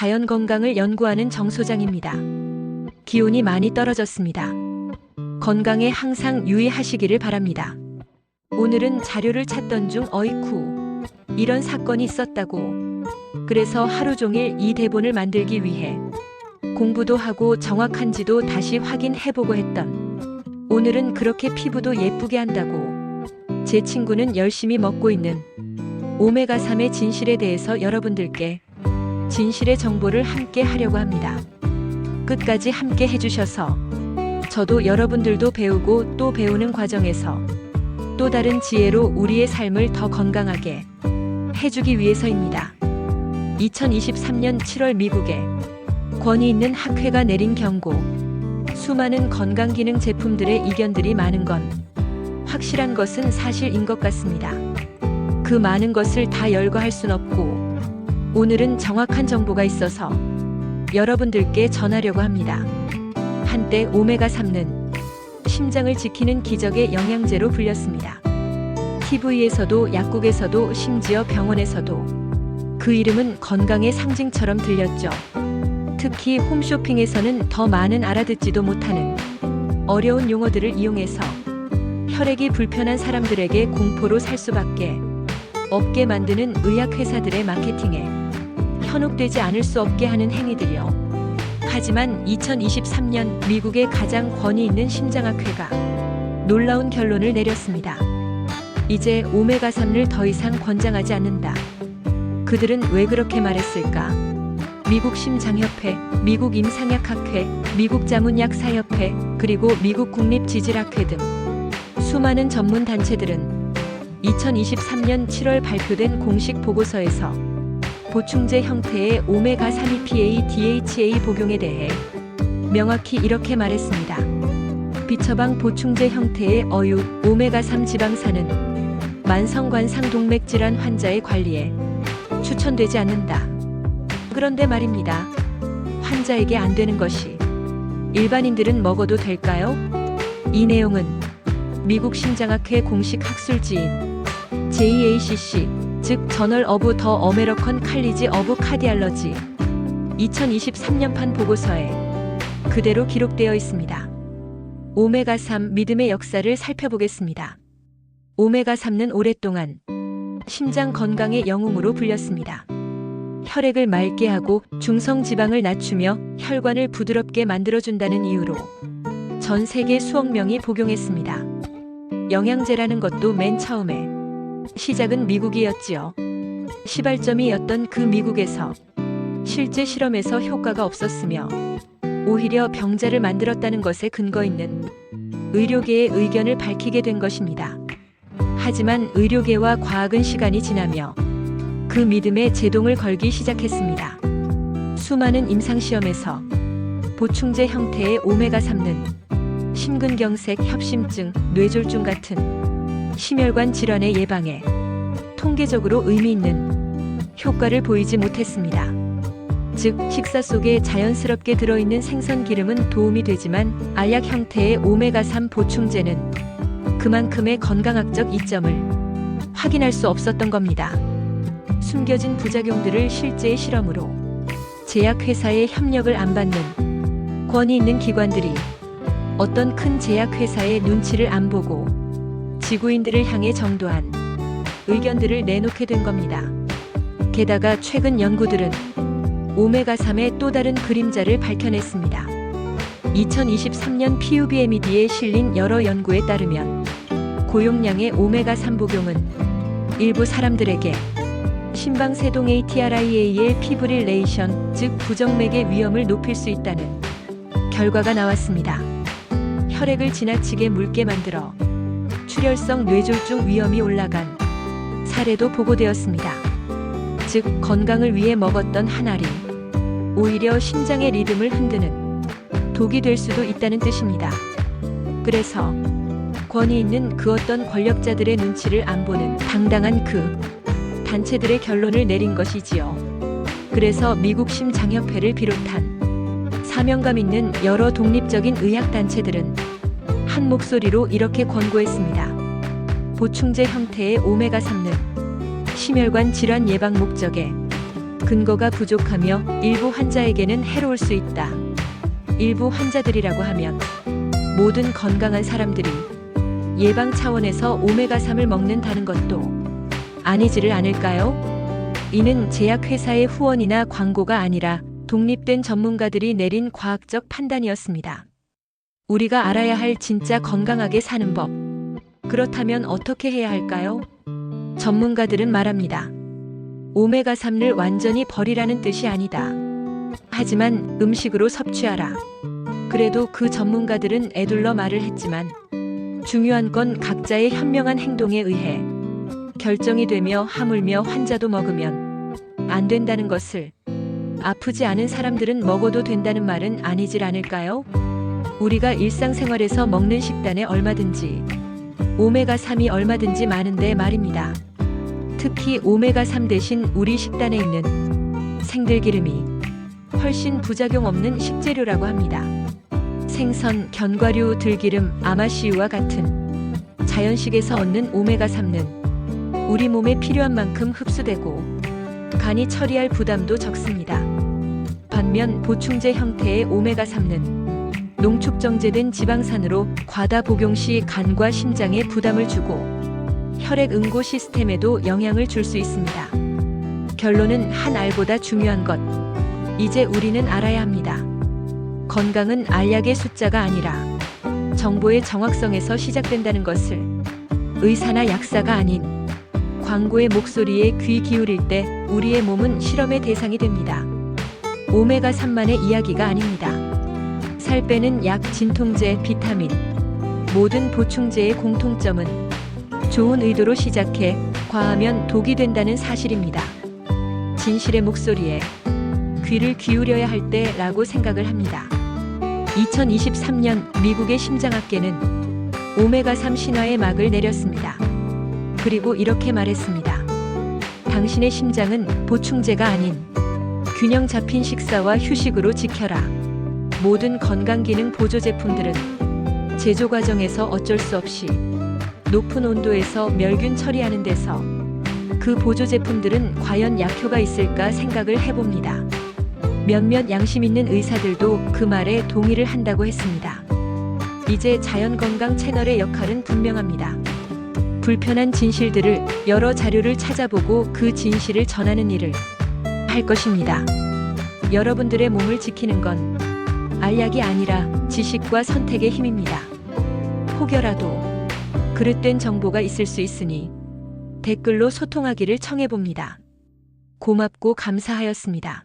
자연 건강을 연구하는 정 소장입니다. 기온이 많이 떨어졌습니다. 건강에 항상 유의하시기를 바랍니다. 오늘은 자료를 찾던 중 어이쿠, 이런 사건이 있었다고. 그래서 하루 종일 이 대본을 만들기 위해 공부도 하고 정확한지도 다시 확인해보고 했던, 오늘은 그렇게 피부도 예쁘게 한다고 제 친구는 열심히 먹고 있는 오메가3의 진실에 대해서 여러분들께 진실의 정보를 함께 하려고 합니다. 끝까지 함께 해주셔서 저도 여러분들도 배우고 또 배우는 과정에서 또 다른 지혜로 우리의 삶을 더 건강하게 해주기 위해서입니다. 2023년 7월 미국에 권위 있는 학회가 내린 경고. 수많은 건강기능 제품들의 이견들이 많은 건 확실한 것은 사실인 것 같습니다. 그 많은 것을 다 열거할 순 없고 오늘은 정확한 정보가 있어서 여러분들께 전하려고 합니다. 한때 오메가3는 심장을 지키는 기적의 영양제로 불렸습니다. TV에서도 약국에서도 심지어 병원에서도 그 이름은 건강의 상징처럼 들렸죠. 특히 홈쇼핑에서는 더 많은 알아듣지도 못하는 어려운 용어들을 이용해서 혈액이 불편한 사람들에게 공포로 살 수밖에 없게 만드는 의약회사들의 마케팅에 현혹되지 않을 수 없게 하는 행위들이요. 하지만 2023년 미국의 가장 권위 있는 심장학회가 놀라운 결론을 내렸습니다. 이제 오메가3를 더 이상 권장하지 않는다. 그들은 왜 그렇게 말했을까? 미국 심장협회, 미국 임상약학회, 미국 자문약사협회, 그리고 미국 국립지질학회 등 수많은 전문 단체들은 2023년 7월 발표된 공식 보고서에서 보충제 형태의 오메가3 EPA, DHA 복용에 대해 명확히 이렇게 말했습니다. 비처방 보충제 형태의 어유, 오메가3 지방산은 만성관상 동맥질환 환자의 관리에 추천되지 않는다. 그런데 말입니다. 환자에게 안 되는 것이 일반인들은 먹어도 될까요? 이 내용은 미국 심장학회 공식 학술지인 JACC, 즉 저널 오브 더 어메리칸 칼리지 오브 카디알러지 2023년판 보고서에 그대로 기록되어 있습니다. 오메가3 믿음의 역사를 살펴보겠습니다. 오메가3는 오랫동안 심장 건강의 영웅으로 불렸습니다. 혈액을 맑게 하고 중성 지방을 낮추며 혈관을 부드럽게 만들어준다는 이유로 전 세계 수억 명이 복용했습니다. 영양제라는 것도 맨 처음에 시작은 미국이었지요. 시발점이었던 그 미국에서 실제 실험에서 효과가 없었으며 오히려 병자를 만들었다는 것에 근거 있는 의료계의 의견을 밝히게 된 것입니다. 하지만 의료계와 과학은 시간이 지나며 그 믿음에 제동을 걸기 시작했습니다. 수많은 임상시험에서 보충제 형태의 오메가3는 심근경색, 협심증, 뇌졸중 같은 심혈관 질환의 예방에 통계적으로 의미 있는 효과를 보이지 못했습니다. 즉, 식사 속에 자연스럽게 들어있는 생선 기름은 도움이 되지만 알약 형태의 오메가3 보충제는 그만큼의 건강학적 이점을 확인할 수 없었던 겁니다. 숨겨진 부작용들을 실제의 실험으로 제약회사의 협력을 안 받는 권위 있는 기관들이 어떤 큰 제약회사의 눈치를 안 보고 지구인들을 향해 정도한 의견들을 내놓게 된 겁니다. 게다가 최근 연구들은 오메가3의 또 다른 그림자를 밝혀냈습니다. 2023년 PUBMED에 실린 여러 연구에 따르면 고용량의 오메가3 복용은 일부 사람들에게 심방세동 ATRIAL 피브릴레이션, 즉 부정맥의 위험을 높일 수 있다는 결과가 나왔습니다. 혈액을 지나치게 묽게 만들어 출혈성 뇌졸중 위험이 올라간 사례도 보고되었습니다. 즉, 건강을 위해 먹었던 한 알이 오히려 심장의 리듬을 흔드는 독이 될 수도 있다는 뜻입니다. 그래서 권위 있는 그 어떤 권력자들의 눈치를 안 보는 당당한 그 단체들의 결론을 내린 것이지요. 그래서 미국 심장협회를 비롯한 사명감 있는 여러 독립적인 의학단체들은 한 목소리로 이렇게 권고했습니다. 보충제 형태의 오메가3는 심혈관 질환 예방 목적에 근거가 부족하며 일부 환자에게는 해로울 수 있다. 일부 환자들이라고 하면 모든 건강한 사람들이 예방 차원에서 오메가3을 먹는다는 것도 아니지를 않을까요? 이는 제약회사의 후원이나 광고가 아니라 독립된 전문가들이 내린 과학적 판단이었습니다. 우리가 알아야 할 진짜 건강하게 사는 법. 그렇다면 어떻게 해야 할까요? 전문가들은 말합니다. 오메가3를 완전히 버리라는 뜻이 아니다. 하지만 음식으로 섭취하라. 그래도 그 전문가들은 애둘러 말을 했지만 중요한 건 각자의 현명한 행동에 의해 결정이 되며 하물며 환자도 먹으면 안 된다는 것을, 아프지 않은 사람들은 먹어도 된다는 말은 아니질 않을까요? 우리가 일상생활에서 먹는 식단에 얼마든지 오메가3이 얼마든지 많은데 말입니다. 특히 오메가3 대신 우리 식단에 있는 생들기름이 훨씬 부작용 없는 식재료라고 합니다. 생선, 견과류, 들기름, 아마씨유와 같은 자연식에서 얻는 오메가3는 우리 몸에 필요한 만큼 흡수되고 간이 처리할 부담도 적습니다. 반면 보충제 형태의 오메가3는 농축정제된 지방산으로 과다 복용 시 간과 심장에 부담을 주고 혈액 응고 시스템에도 영향을 줄 수 있습니다. 결론은 한 알보다 중요한 것. 이제 우리는 알아야 합니다. 건강은 알약의 숫자가 아니라 정보의 정확성에서 시작된다는 것을, 의사나 약사가 아닌 광고의 목소리에 귀 기울일 때 우리의 몸은 실험의 대상이 됩니다. 오메가3만의 이야기가 아닙니다. 살 빼는 약, 진통제, 비타민, 모든 보충제의 공통점은 좋은 의도로 시작해 과하면 독이 된다는 사실입니다. 진실의 목소리에 귀를 기울여야 할 때라고 생각을 합니다. 2023년 미국의 심장학계는 오메가3 신화의 막을 내렸습니다. 그리고 이렇게 말했습니다. 당신의 심장은 보충제가 아닌 균형 잡힌 식사와 휴식으로 지켜라. 모든 건강기능 보조 제품들은 제조 과정에서 어쩔 수 없이 높은 온도에서 멸균 처리하는 데서 그 보조 제품들은 과연 약효가 있을까 생각을 해봅니다. 몇몇 양심 있는 의사들도 그 말에 동의를 한다고 했습니다. 이제 자연건강 채널의 역할은 분명합니다. 불편한 진실들을, 여러 자료를 찾아보고 그 진실을 전하는 일을 할 것입니다. 여러분들의 몸을 지키는 건 알약이 아니라 지식과 선택의 힘입니다. 혹여라도 그릇된 정보가 있을 수 있으니 댓글로 소통하기를 청해봅니다. 고맙고 감사하였습니다.